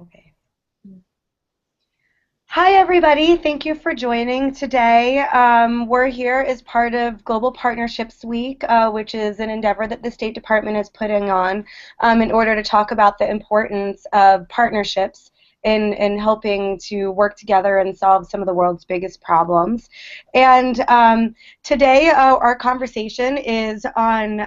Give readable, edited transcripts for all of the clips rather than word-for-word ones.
Okay. Hi, everybody. Thank you for joining today. We're here as part of Global Partnerships Week, which is an endeavor that the State Department is putting on in order to talk about the importance of partnerships in helping to work together and solve some of the world's biggest problems. And today, our conversation is on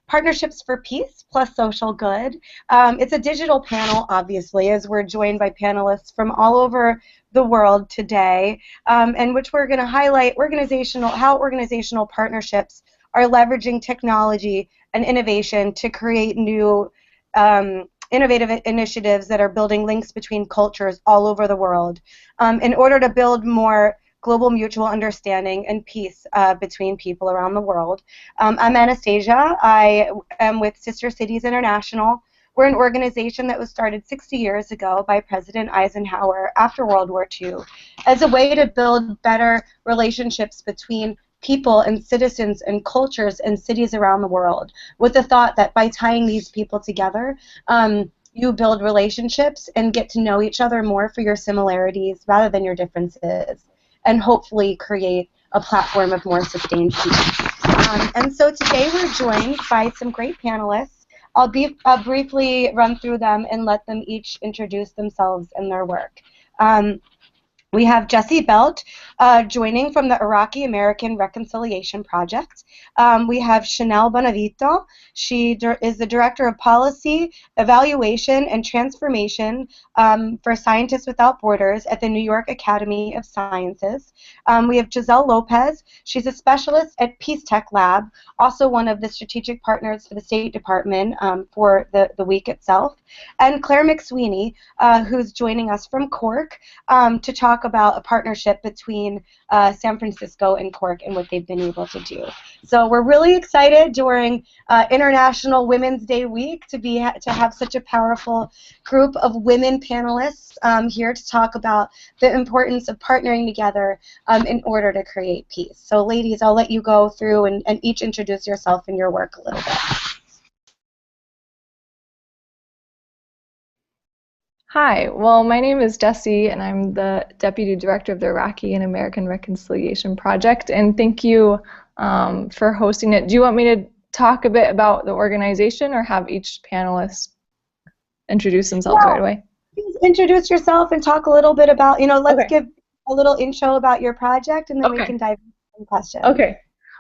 Partnerships for Peace plus Social Good. It's a digital panel, obviously, as we're joined by panelists from all over the world today, in which we're going to highlight how organizational partnerships are leveraging technology and innovation to create new innovative initiatives that are building links between cultures all over the world in order to build more global mutual understanding and peace between people around the world. I'm Anastasia. I am with Sister Cities International. We're an organization that was started 60 years ago by President Eisenhower after World War II as a way to build better relationships between people and citizens and cultures and cities around the world, with the thought that by tying these people together, you build relationships and get to know each other more for your similarities rather than your differences, and hopefully create a platform of more sustained peace. And so today we're joined by some great panelists. I'll briefly run through them and let them each introduce themselves and their work. We have Jessie Belt joining from the Iraqi American Reconciliation Project. We have Chanel Bonavito. She is the Director of Policy, Evaluation, and Transformation for Scientists Without Borders at the New York Academy of Sciences. We have Chazelle Lopez. She's a specialist at Peace Tech Lab, also one of the strategic partners for the State Department for the week itself. And Claire Mc Sweeney, who's joining us from Cork to talk about a partnership between San Francisco and Cork and what they've been able to do. So we're really excited during International Women's Day week to have such a powerful group of women panelists here to talk about the importance of partnering together in order to create peace. So ladies, I'll let you go through and each introduce yourself and your work a little bit. Hi, well, my name is Jessie, and I'm the Deputy Director of the Iraqi and American Reconciliation Project, and thank you for hosting it. Do you want me to talk a bit about the organization or have each panelist introduce themselves right away? Please introduce yourself and talk a little bit about, let's give a little intro about your project, and then we can dive into some questions. Okay.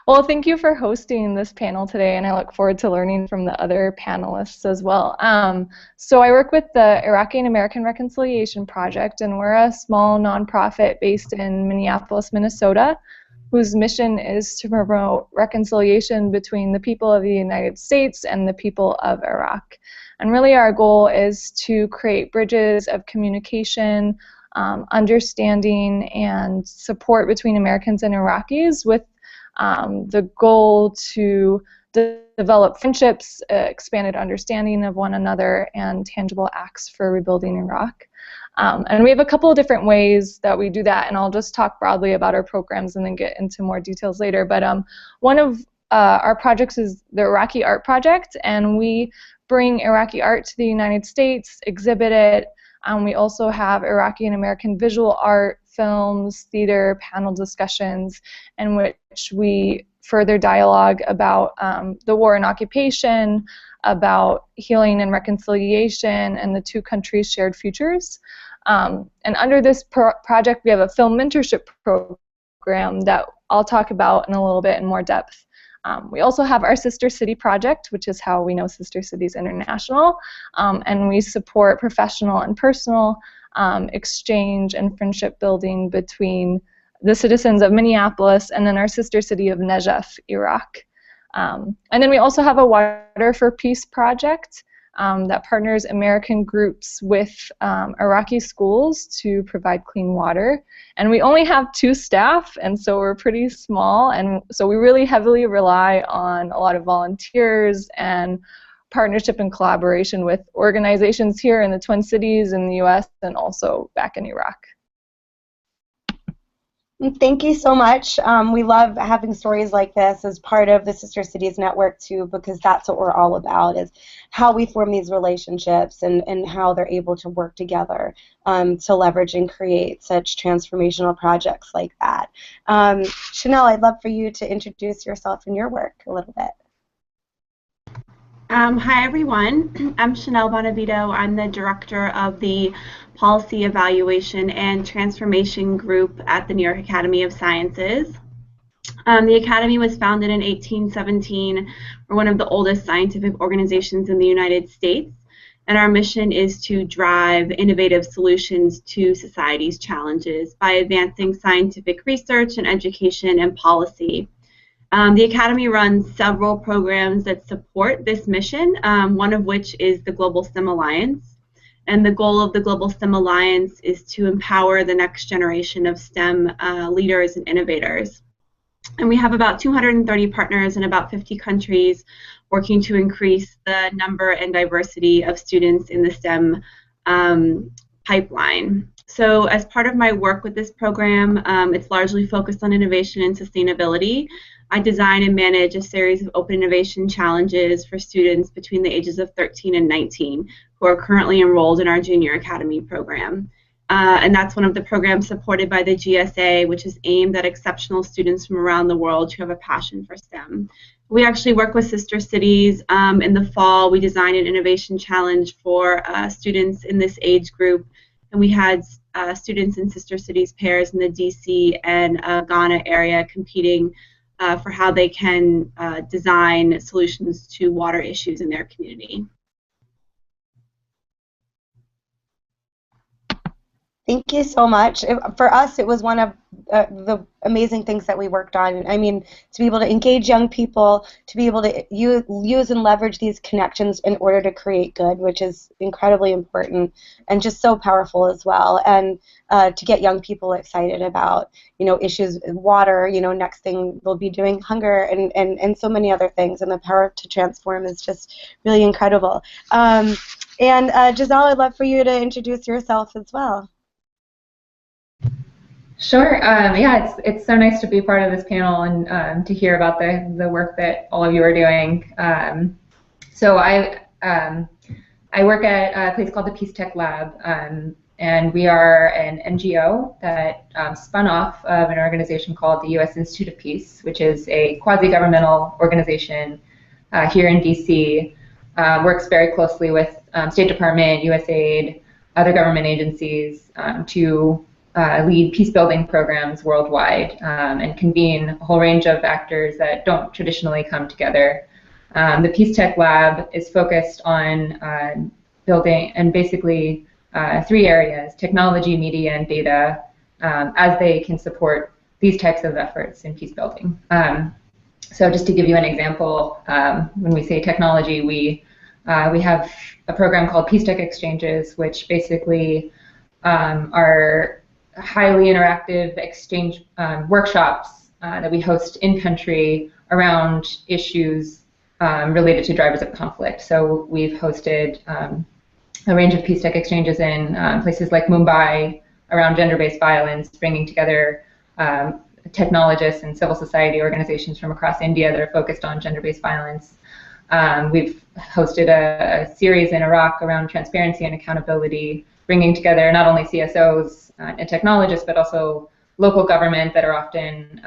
Well, thank you for hosting this panel today, and I look forward to learning from the other panelists as well. So I work with the Iraqi and American Reconciliation Project, and we're a small nonprofit based in Minneapolis, Minnesota, whose mission is to promote reconciliation between the people of the United States and the people of Iraq. And really our goal is to create bridges of communication, understanding, and support between Americans and Iraqis with the goal to develop friendships, expanded understanding of one another, and tangible acts for rebuilding Iraq. And we have a couple of different ways that we do that, and I'll just talk broadly about our programs and then get into more details later. But one of our projects is the Iraqi Art Project, and we bring Iraqi art to the United States, exhibit it. We also have Iraqi and American visual art, films, theater, panel discussions, in which we further dialogue about the war and occupation, about healing and reconciliation, and the two countries' shared futures. And under this project, we have a film mentorship program that I'll talk about in a little bit in more depth. We also have our Sister City project, which is how we know Sister Cities International, and we support professional and personal exchange and friendship building between the citizens of Minneapolis and then our sister city of Najaf, Iraq. And then we also have a Water for Peace project that partners American groups with Iraqi schools to provide clean water. And we only have 2 staff, and so we're pretty small, and so we really heavily rely on a lot of volunteers and partnership and collaboration with organizations here in the Twin Cities in the US and also back in Iraq. Thank you so much. We love having stories like this as part of the Sister Cities Network too, because that's what we're all about, is how we form these relationships and how they're able to work together to leverage and create such transformational projects like that. Chanel, I'd love for you to introduce yourself and your work a little bit. Hi everyone, I'm Chanel Bonavito. I'm the director of the Policy Evaluation and Transformation Group at the New York Academy of Sciences. The Academy was founded in 1817. We're one of the oldest scientific organizations in the United States, and our mission is to drive innovative solutions to society's challenges by advancing scientific research and education and policy. The Academy runs several programs that support this mission, one of which is the Global STEM Alliance. And the goal of the Global STEM Alliance is to empower the next generation of STEM leaders and innovators. And we have about 230 partners in about 50 countries working to increase the number and diversity of students in the STEM pipeline. So as part of my work with this program, it's largely focused on innovation and sustainability. I design and manage a series of open innovation challenges for students between the ages of 13 and 19 who are currently enrolled in our Junior Academy program. And that's one of the programs supported by the GSA, which is aimed at exceptional students from around the world who have a passion for STEM. We actually work with Sister Cities. In the fall, we designed an innovation challenge for students in this age group, and we had students in Sister Cities pairs in the DC and Ghana area competing for how they can design solutions to water issues in their community. Thank you so much. For us, it was one of the amazing things that we worked on. I mean, to be able to engage young people, to be able to use and leverage these connections in order to create good, which is incredibly important and just so powerful as well. And to get young people excited about, issues, water, next thing we'll be doing hunger and so many other things. And the power to transform is just really incredible. And Chazelle, I'd love for you to introduce yourself as well. Sure. Yeah, it's so nice to be part of this panel and to hear about the work that all of you are doing. So I work at a place called the Peace Tech Lab, and we are an NGO that spun off of an organization called the U.S. Institute of Peace, which is a quasi-governmental organization here in D.C. Works very closely with State Department, USAID, other government agencies to lead peace-building programs worldwide and convene a whole range of actors that don't traditionally come together. The Peace Tech Lab is focused on building and basically three areas: technology, media, and data, as they can support these types of efforts in peace-building. So just to give you an example, when we say technology, we have a program called Peace Tech Exchanges, which basically are highly interactive exchange workshops that we host in country around issues related to drivers of conflict. So we've hosted a range of peace tech exchanges in places like Mumbai around gender-based violence, bringing together technologists and civil society organizations from across India that are focused on gender-based violence. We've hosted a series in Iraq around transparency and accountability, bringing together not only CSOs and technologists, but also local government that are often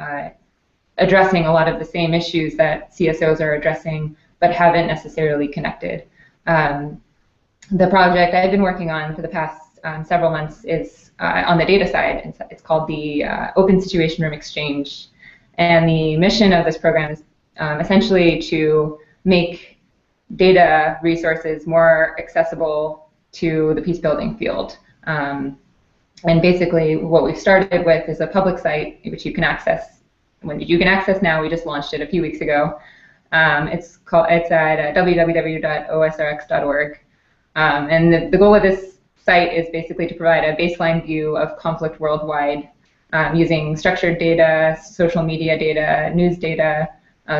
addressing a lot of the same issues that CSOs are addressing, but haven't necessarily connected. The project I've been working on for the past several months is on the data side. It's called the Open Situation Room Exchange. And the mission of this program is essentially to make data resources more accessible to the peace-building field. And basically what we've started with is a public site which you can access. You can access now. We just launched it a few weeks ago. It's at www.osrx.org. And the goal of this site is basically to provide a baseline view of conflict worldwide using structured data, social media data, news data,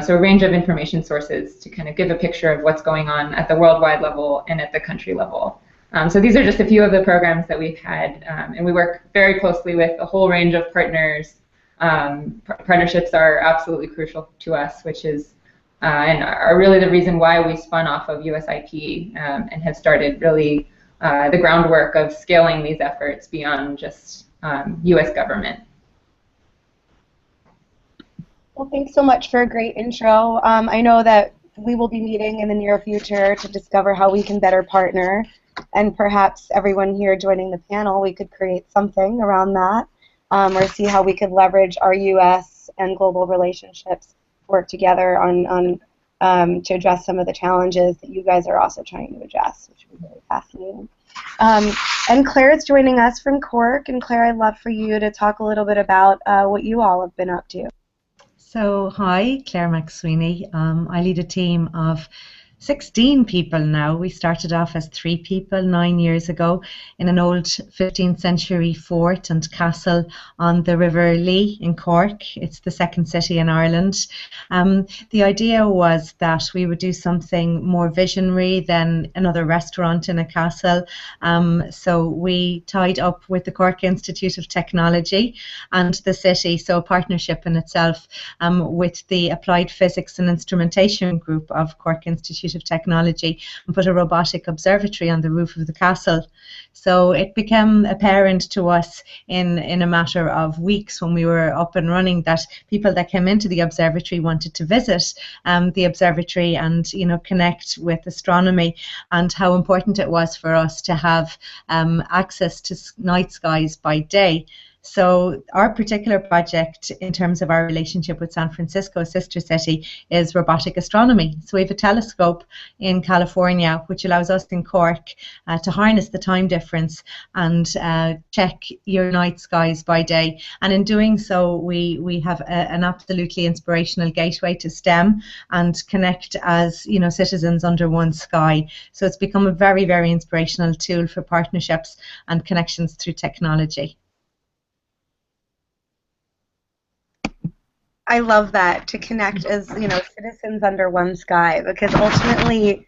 so a range of information sources to kind of give a picture of what's going on at the worldwide level and at the country level. So these are just a few of the programs that we've had, and we work very closely with a whole range of partners Partnerships are absolutely crucial to us, which is and are really the reason why we spun off of USIP and have started really the groundwork of scaling these efforts beyond just U.S. government. Well, thanks so much for a great intro. I know that we will be meeting in the near future to discover how we can better partner, and perhaps everyone here joining the panel, we could create something around that, or see how we could leverage our U.S. and global relationships, work together on to address some of the challenges that you guys are also trying to address, which would be very fascinating. And Claire is joining us from Cork, and Claire, I'd love for you to talk a little bit about what you all have been up to. So, hi, Claire Mc Sweeney. I lead a team of 16 people now. We started off as 3 people 9 years ago in an old 15th century fort and castle on the River Lee in Cork. It's the second city in Ireland. The idea was that we would do something more visionary than another restaurant in a castle. So we tied up with the Cork Institute of Technology and the city, so a partnership in itself, with the Applied Physics and Instrumentation Group of Cork Institute of Technology, and put a robotic observatory on the roof of the castle. So it became apparent to us in a matter of weeks when we were up and running that people that came into the observatory wanted to visit the observatory and connect with astronomy, and how important it was for us to have access to night skies by day. So our particular project in terms of our relationship with San Francisco, sister city, is robotic astronomy. So we have a telescope in California which allows us in Cork to harness the time difference and check your night skies by day. And in doing so, we have an absolutely inspirational gateway to STEM and connect as citizens under one sky. So it's become a very, very inspirational tool for partnerships and connections through technology. I love that, to connect as citizens under one sky, because ultimately,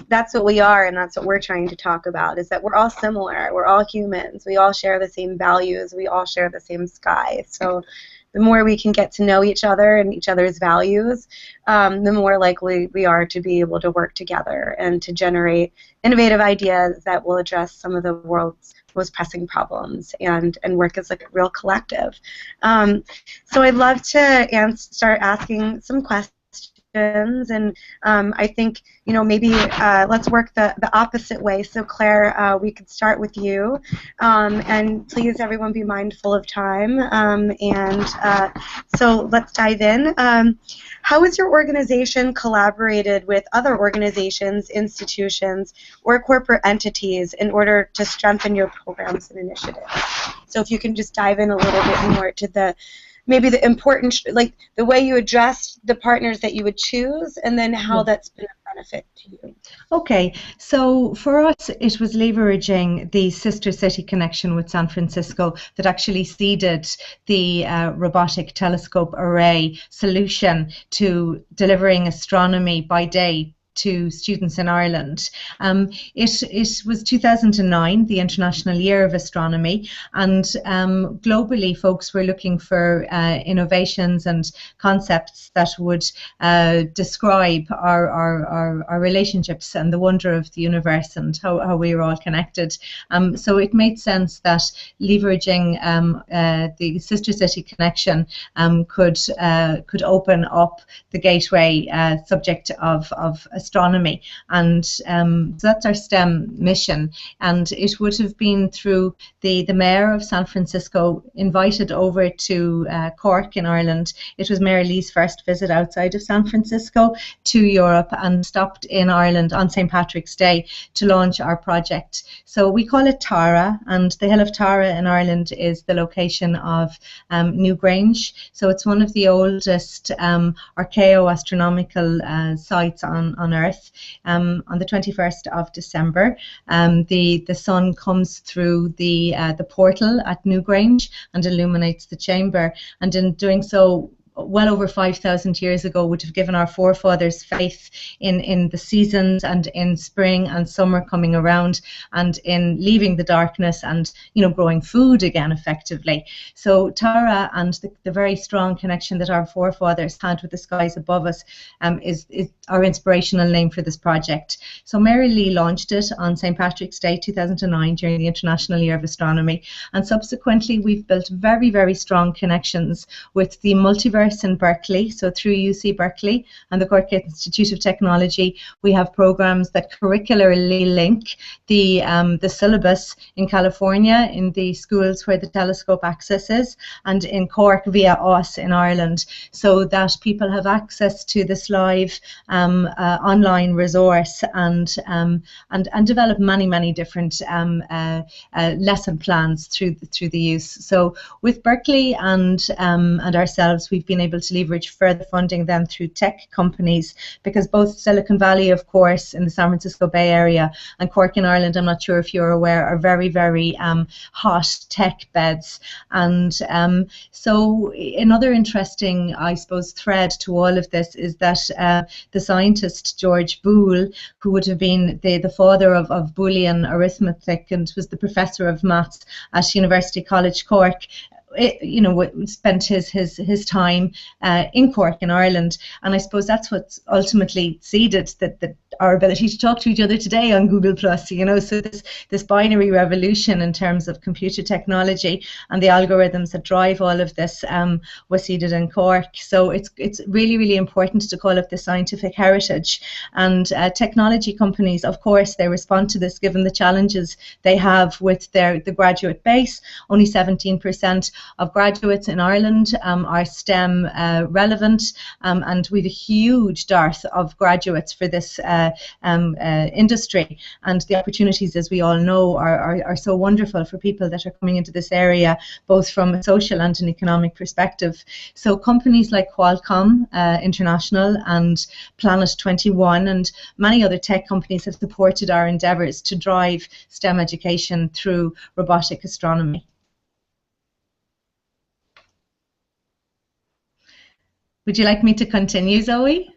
that's what we are, and that's what we're trying to talk about, is that we're all similar, we're all humans, we all share the same values, we all share the same sky. So the more we can get to know each other and each other's values, the more likely we are to be able to work together and to generate innovative ideas that will address some of the world's most pressing problems and work as a real collective. So I'd love to start asking some questions, and I think maybe let's work the opposite way. So Claire, we could start with you, and please everyone be mindful of time, so let's dive in. How has your organization collaborated with other organizations, institutions, or corporate entities in order to strengthen your programs and initiatives? So if you can just dive in a little bit more to maybe the important, like the way you address the partners that you would choose, and then how that's been a benefit to you. Okay, so for us it was leveraging the sister city connection with San Francisco that actually seeded the robotic telescope array solution to delivering astronomy by day to students in Ireland. It was 2009, the International Year of Astronomy, and globally folks were looking for innovations and concepts that would describe our relationships and the wonder of the universe and how we are all connected. So it made sense that leveraging the sister city connection could open up the gateway subject of astronomy, and so that's our STEM mission. And it would have been through the Mayor of San Francisco invited over to Cork in Ireland. It was Mayor Lee's first visit outside of San Francisco to Europe, and stopped in Ireland on St. Patrick's Day to launch our project. So we call it Tara, and the Hill of Tara in Ireland is the location of Newgrange. So it's one of the oldest archaeo-astronomical sites on Earth. On the 21st of December, the sun comes through the portal at Newgrange and illuminates the chamber, and in doing so well over 5,000 years ago would have given our forefathers faith in the seasons and in spring and summer coming around and in leaving the darkness and, you know, growing food again effectively. So Tara and the very strong connection that our forefathers had with the skies above us is our inspirational name for this project. So Mary Lee launched it on St. Patrick's Day 2009 during the International Year of Astronomy, and subsequently we've built very, very strong connections with the multiverse in Berkeley. So through UC Berkeley and the Cork Institute of Technology, we have programs that curricularly link the syllabus in California in the schools where the telescope access is, and in Cork via us in Ireland, so that people have access to this live online resource and develop many different lesson plans through the use. So with Berkeley and ourselves, we've been able to leverage further funding then through tech companies, because both Silicon Valley, of course, in the San Francisco Bay Area, and Cork in Ireland, I'm not sure if you're aware, are very hot tech beds. And so another interesting, I suppose, thread to all of this is that the scientist George Boole, who would have been the father of Boolean arithmetic and was the professor of maths at University College Cork, spent his time in Cork in Ireland, and I suppose that's what ultimately seeded that our ability to talk to each other today on Google Plus. So this binary revolution in terms of computer technology and the algorithms that drive all of this was seeded in Cork. So it's really important to call up the scientific heritage, and technology companies, of course, they respond to this given the challenges they have with the graduate base. Only 17% of graduates in Ireland are STEM relevant, and we have a huge dearth of graduates for this industry, and the opportunities, as we all know, are so wonderful for people that are coming into this area, both from a social and an economic perspective. So companies like Qualcomm International and Planet 21 and many other tech companies have supported our endeavours to drive STEM education through robotic astronomy. Would you like me to continue, Zoe?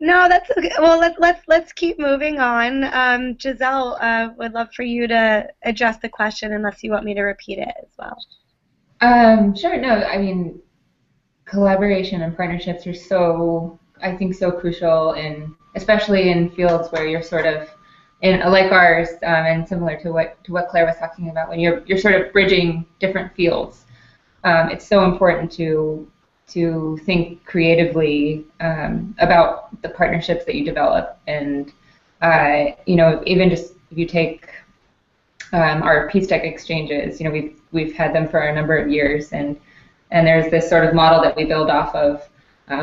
No, that's okay. Well, let's keep moving on. Chazelle, would love for you to address the question, unless you want me to repeat it as well. Sure. No, I mean, collaboration and partnerships are I think so crucial, especially in fields where you're sort of like ours, and similar to what Claire was talking about, when you're sort of bridging different fields. It's so important to think creatively about the partnerships that you develop, and even just if you take our Peace Tech exchanges, we've had them for a number of years, and there's this sort of model that we build off of.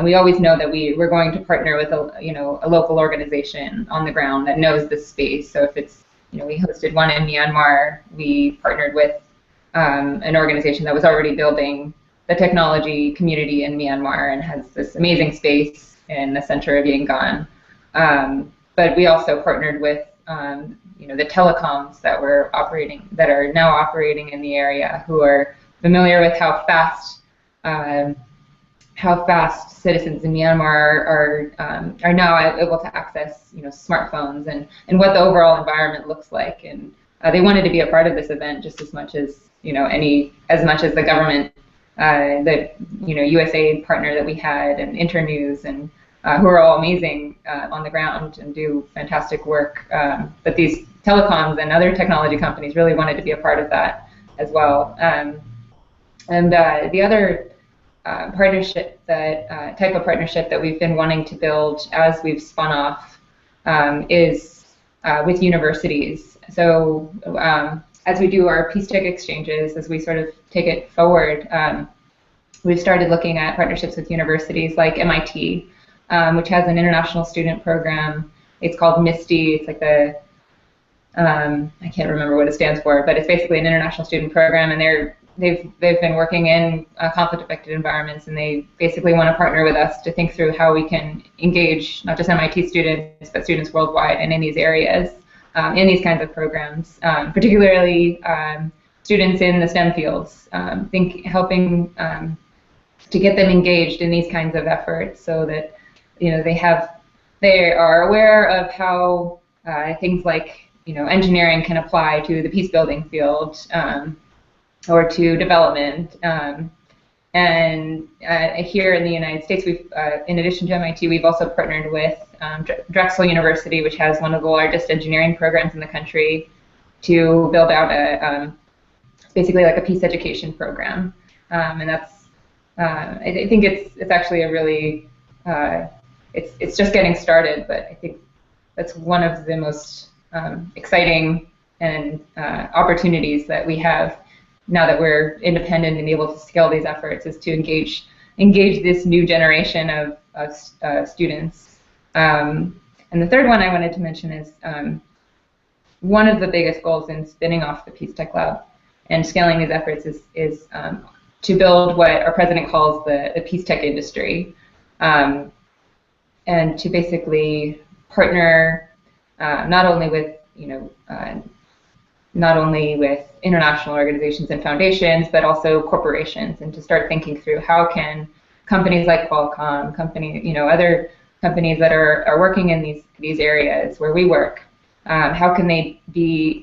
We always know that we're going to partner with a local organization on the ground that knows this space. So if it's we hosted one in Myanmar, we partnered with an organization that was already building the technology community in Myanmar and has this amazing space in the center of Yangon. But we also partnered with the telecoms that are now operating in the area, who are familiar with how fast citizens in Myanmar are now able to access smartphones and what the overall environment looks like. And they wanted to be a part of this event just as much as the government, the USAID partner that we had, and Internews, and who are all amazing on the ground and do fantastic work. But these telecoms and other technology companies really wanted to be a part of that as well. And the other type of partnership that we've been wanting to build as we've spun off is with universities. So as we do our Peace Tech exchanges, as we sort of take it forward, we've started looking at partnerships with universities like MIT, which has an international student program. It's called MISTI. It's like I can't remember what it stands for, but it's basically an international student program, and they've been working in conflict-affected environments, and they basically want to partner with us to think through how we can engage not just MIT students, but students worldwide and in these areas, in these kinds of programs, particularly students in the STEM fields. Helping to get them engaged in these kinds of efforts, so that they are aware of how things like engineering can apply to the peace building field, or to development. And here in the United States, we've, in addition to MIT, we've also partnered with Drexel University, which has one of the largest engineering programs in the country, to build out basically like a peace education program. And that's, I think it's actually a really, it's just getting started, but I think that's one of the most exciting and opportunities that we have now that we're independent and able to scale these efforts, is to engage this new generation of students. And the third one I wanted to mention is one of the biggest goals in spinning off the Peace Tech Lab and scaling these efforts is to build what our president calls the peace tech industry, and to basically partner not only with international organizations and foundations, but also corporations, and to start thinking through how can companies like Qualcomm, other companies that are working in these areas where we work, how can they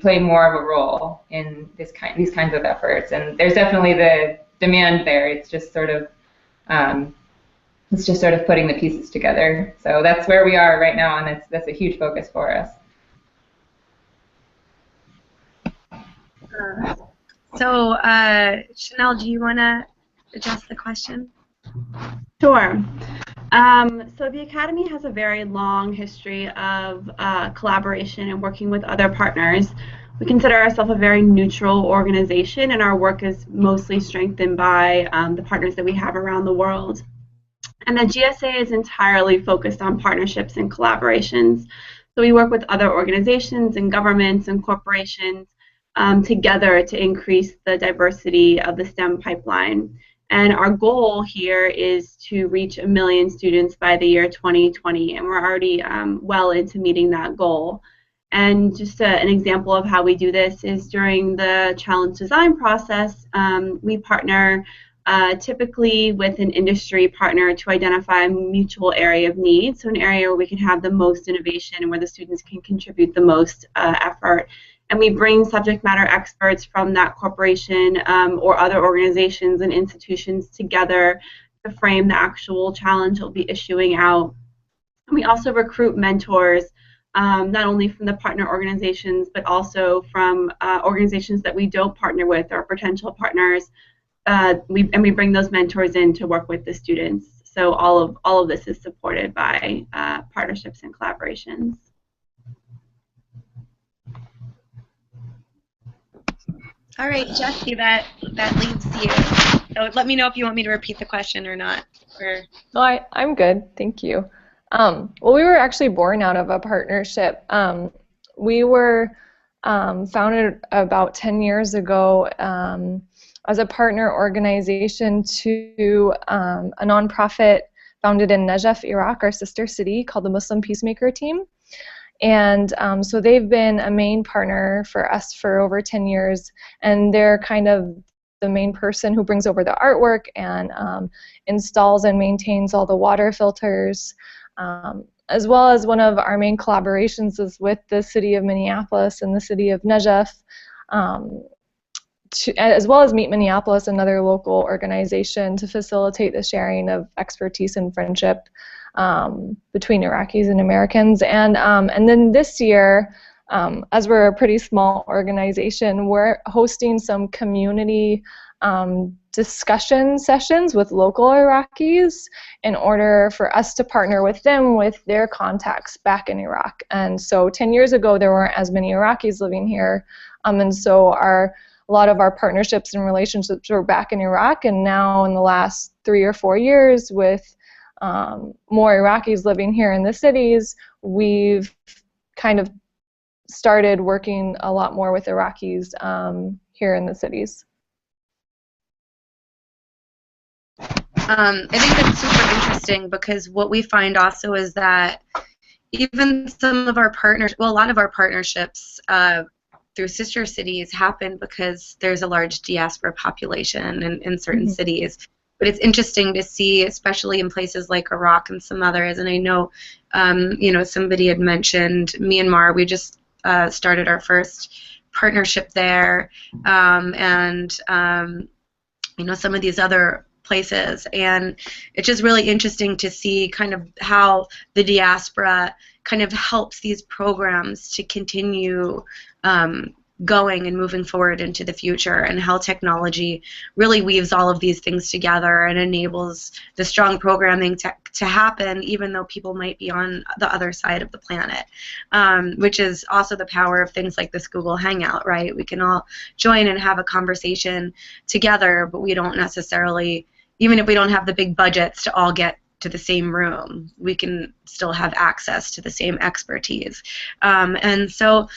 play more of a role in these kinds of efforts? And there's definitely the demand there. It's just sort of putting the pieces together. So that's where we are right now, and that's a huge focus for us. So, Chanel, do you want to address the question? Sure. So the Academy has a very long history of collaboration and working with other partners. We consider ourselves a very neutral organization, and our work is mostly strengthened by the partners that we have around the world. And the GSA is entirely focused on partnerships and collaborations. So we work with other organizations and governments and corporations together to increase the diversity of the STEM pipeline. And our goal here is to reach 1 million students by the year 2020, and we're already well into meeting that goal. And just an example of how we do this is during the challenge design process, we partner typically with an industry partner to identify a mutual area of need, so an area where we can have the most innovation and where the students can contribute the most effort. And we bring subject matter experts from that corporation or other organizations and institutions together to frame the actual challenge we'll be issuing out. And we also recruit mentors, not only from the partner organizations, but also from organizations that we don't partner with or potential partners. We bring those mentors in to work with the students. So all of this is supported by partnerships and collaborations. All right, Jesse, that leaves you. So let me know if you want me to repeat the question or not. No, I'm good. Thank you. Well, we were actually born out of a partnership. We were founded about 10 years ago as a partner organization to a nonprofit founded in Najaf, Iraq, our sister city, called the Muslim Peacemaker Team. And so they've been a main partner for us for over 10 years, and they're kind of the main person who brings over the artwork and installs and maintains all the water filters, as well as one of our main collaborations is with the city of Minneapolis and the city of Najaf, as well as Meet Minneapolis, another local organization, to facilitate the sharing of expertise and friendship between Iraqis and Americans. And then this year, as we're a pretty small organization, we're hosting some community discussion sessions with local Iraqis in order for us to partner with them with their contacts back in Iraq. And so 10 years ago, there weren't as many Iraqis living here, and so a lot of our partnerships and relationships were back in Iraq. And now in the last 3 or 4 years, with more Iraqis living here in the cities, we've kind of started working a lot more with Iraqis here in the cities. I think that's super interesting, because what we find also is that even some of our partners, well, a lot of our partnerships through sister cities happen because there's a large diaspora population in certain cities. But it's interesting to see, especially in places like Iraq and some others. And I know, somebody had mentioned Myanmar. We just started our first partnership there, and some of these other places. And it's just really interesting to see kind of how the diaspora kind of helps these programs to continue going and moving forward into the future, and how technology really weaves all of these things together and enables the strong programming to happen even though people might be on the other side of the planet, which is also the power of things like this Google Hangout, right? We can all join and have a conversation together, but we don't necessarily, even if we don't have the big budgets to all get to the same room, we can still have access to the same expertise. And so,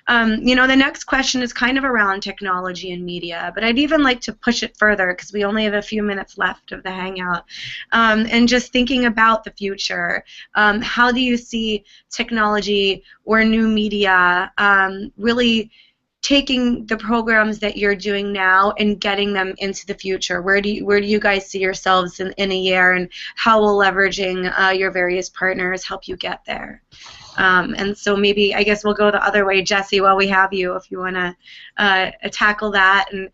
the next question is kind of around technology and media, but I'd even like to push it further because we only have a few minutes left of the Hangout. And just thinking about the future, how do you see technology or new media really taking the programs that you're doing now and getting them into the future? Where do you guys see yourselves in a year, and how will leveraging your various partners help you get there? And so maybe, I guess we'll go the other way, Jesse, while we have you, if you want to tackle that. And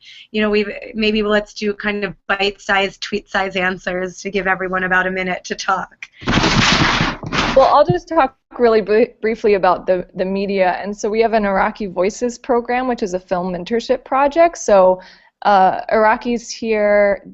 maybe let's do kind of bite-sized, tweet-sized answers to give everyone about a minute to talk. Well, I'll just talk really briefly about the media. And so we have an Iraqi Voices program, which is a film mentorship project. So Iraqis here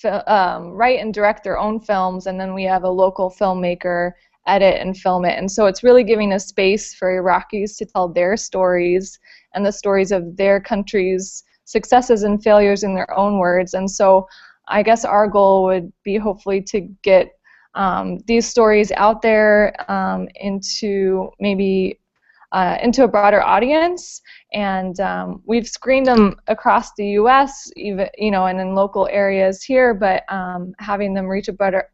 write and direct their own films, and then we have a local filmmaker edit and film it. And so it's really giving a space for Iraqis to tell their stories and the stories of their country's successes and failures in their own words. And so I guess our goal would be hopefully to get these stories out there into a broader audience, and we've screened them across the U.S., even and in local areas here, but having them reach a broader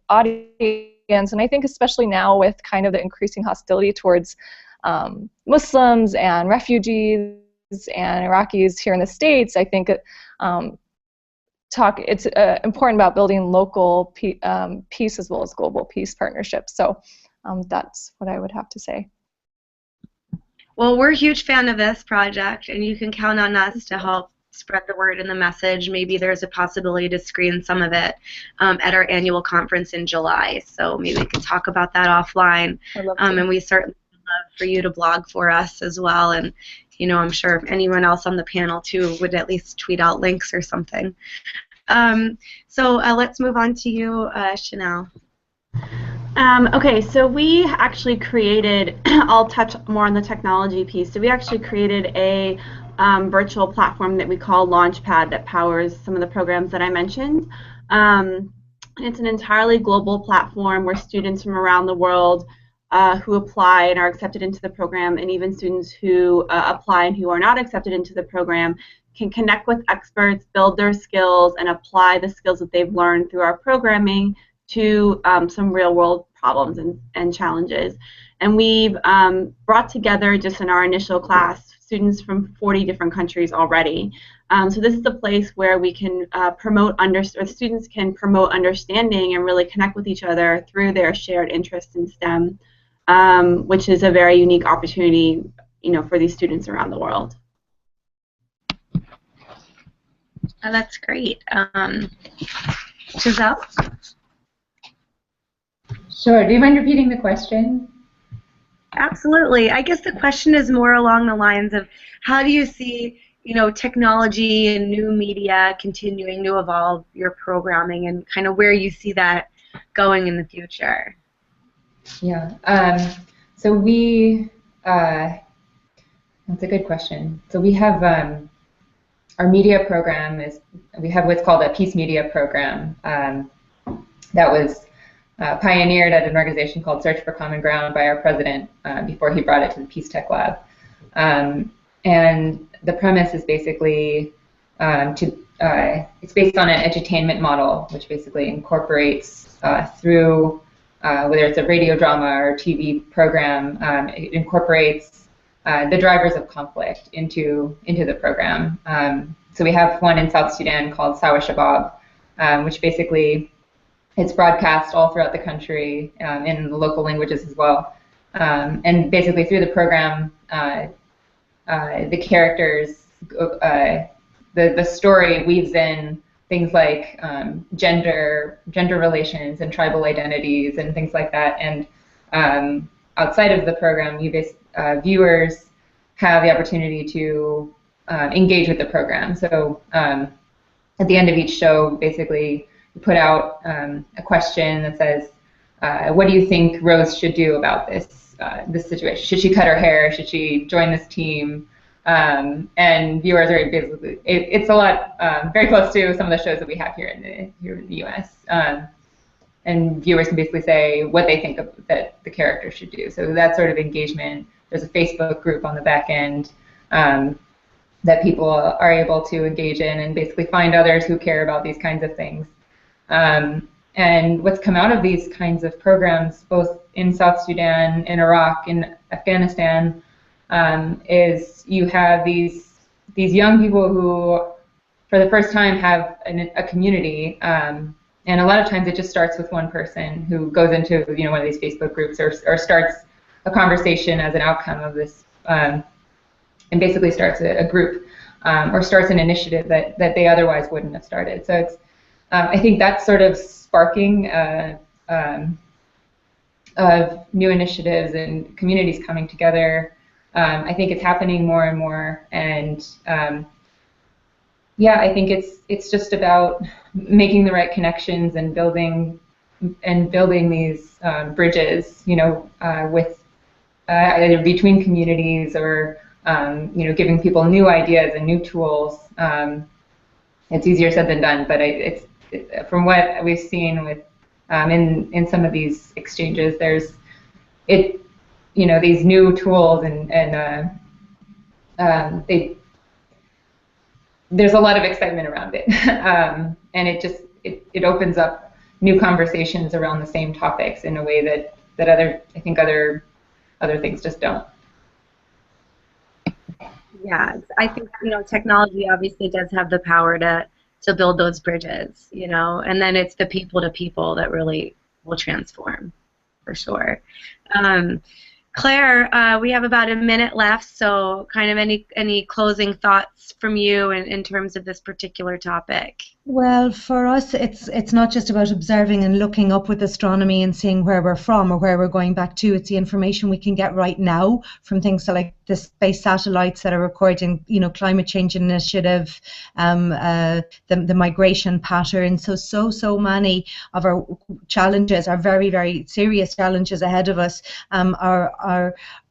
audience. And I think especially now with kind of the increasing hostility towards Muslims and refugees and Iraqis here in the States, I think it's important about building local peace as well as global peace partnerships. So that's what I would have to say. Well, we're a huge fan of this project, and you can count on us to help spread the word and the message. Maybe there's a possibility to screen some of it at our annual conference in July. So maybe we can talk about that offline. And we certainly would love for you to blog for us as well. And I'm sure anyone else on the panel too would at least tweet out links or something. So let's move on to you, Chanel. Okay, so we actually created, I'll touch more on the technology piece. So we actually created a virtual platform that we call LaunchPad that powers some of the programs that I mentioned. It's an entirely global platform where students from around the world who apply and are accepted into the program, and even students who apply and who are not accepted into the program, can connect with experts, build their skills, and apply the skills that they've learned through our programming to some real-world problems and challenges. And we've brought together, just in our initial class, students from 40 different countries already. So this is a place where we can students can promote understanding and really connect with each other through their shared interests in STEM, which is a very unique opportunity, for these students around the world. Oh, that's great. Chazelle? Sure. Do you mind repeating the question? Absolutely. I guess the question is more along the lines of how do you see, technology and new media continuing to evolve your programming, and kind of where you see that going in the future? Yeah. So that's a good question. So we have our media program we have what's called a Peace Media program that was pioneered at an organization called Search for Common Ground by our president before he brought it to the Peace Tech Lab. And the premise is basically it's based on an edutainment model, which basically incorporates through whether it's a radio drama or TV program, it incorporates the drivers of conflict into the program. So we have one in South Sudan called Sawa Shabab, which basically it's broadcast all throughout the country in the local languages as well. And basically through the program, the characters, the story weaves in things like gender relations and tribal identities and things like that. And outside of the program, viewers have the opportunity to engage with the program. So at the end of each show, basically, you put out a question that says, what do you think Rose should do about this situation? Should she cut her hair? Should she join this team? And viewers are basically, it's a lot, very close to some of the shows that we have here in the US. And viewers can basically say what they think that the character should do. So that sort of engagement. There's a Facebook group on the back end that people are able to engage in and basically find others who care about these kinds of things. And what's come out of these kinds of programs, both in South Sudan, in Iraq, in Afghanistan, is you have these young people who, for the first time, have a community. And a lot of times it just starts with one person who goes into one of these Facebook groups or starts a conversation as an outcome of this, and basically starts a group or starts an initiative that they otherwise wouldn't have started. So it's I think that's sort of sparking of new initiatives and communities coming together. I think it's happening more and more, and yeah, I think it's just about making the right connections and building these bridges, with either between communities or giving people new ideas and new tools. It's easier said than done, but from what we've seen with in some of these exchanges, there's these new tools and there's a lot of excitement around it, and it opens up new conversations around the same topics in a way that other things just don't. Yeah, I think technology obviously does have the power to build those bridges, and then it's the people to people that really will transform, for sure. Claire, we have about a minute left, so kind of any closing thoughts from you in terms of this particular topic? Well, for us, it's not just about observing and looking up with astronomy and seeing where we're from or where we're going back to. It's the information we can get right now from things like the space satellites that are recording, climate change initiative, the migration patterns. So many of our challenges, our very, very serious challenges ahead of us,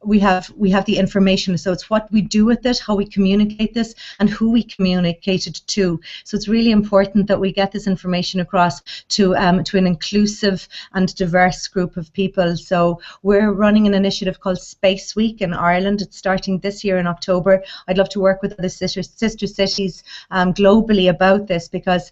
we have the information. So it's what we do with it, how we communicate this, and who we communicate it to. So it's really important that we get this information across to an inclusive and diverse group of people. So we're running an initiative called Space Week in Ireland. It's starting this year in October. I'd love to work with other sister cities globally about this, because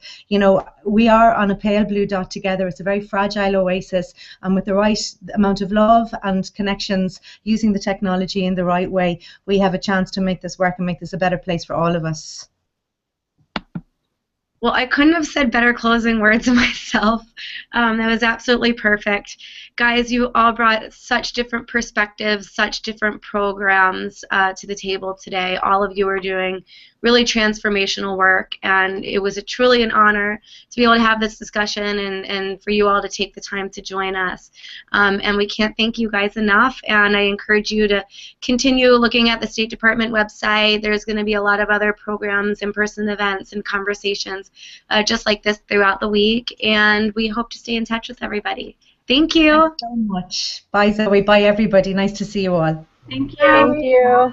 we are on a pale blue dot together. It's a very fragile oasis, and with the right amount of love and connections, using the technology in the right way, we have a chance to make this work and make this a better place for all of us. Well, I couldn't have said better closing words myself. That was absolutely perfect. Guys, you all brought such different perspectives, such different programs to the table today. All of you are doing really transformational work, and it was truly an honor to be able to have this discussion and for you all to take the time to join us. And we can't thank you guys enough, and I encourage you to continue looking at the State Department website. There's going to be a lot of other programs, in-person events, and conversations just like this throughout the week, and we hope to stay in touch with everybody. Thank you. Thanks so much. Bye, Zoe. Bye, everybody. Nice to see you all. Thank you. Thank you.